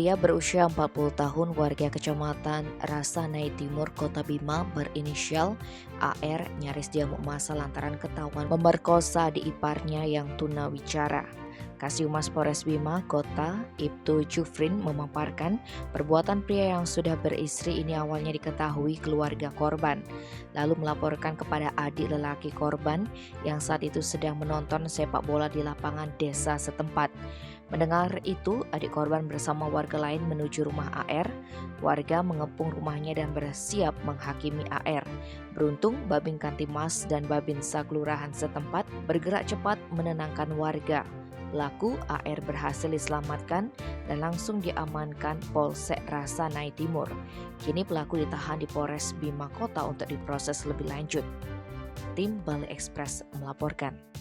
Pria berusia 40 tahun warga Kecamatan Rasanai Timur, Kota Bima berinisial AR nyaris diamuk massa lantaran ketahuan memerkosa di iparnya yang tunawicara. Kasihumas Polres Bima Kota, Ibtu Jufrin memaparkan perbuatan pria yang sudah beristri ini awalnya diketahui keluarga korban, lalu melaporkan kepada adik lelaki korban yang saat itu sedang menonton sepak bola di lapangan desa setempat. Mendengar itu, adik korban bersama warga lain menuju rumah AR. Warga mengepung rumahnya dan bersiap menghakimi AR. Beruntung, Babin Kantimas dan Babinsa Kelurahan setempat bergerak cepat menenangkan warga. Pelaku AR berhasil diselamatkan dan langsung diamankan Polsek Rasanai Timur. Kini pelaku ditahan di Polres Bima Kota untuk diproses lebih lanjut. Tim Bali Express melaporkan.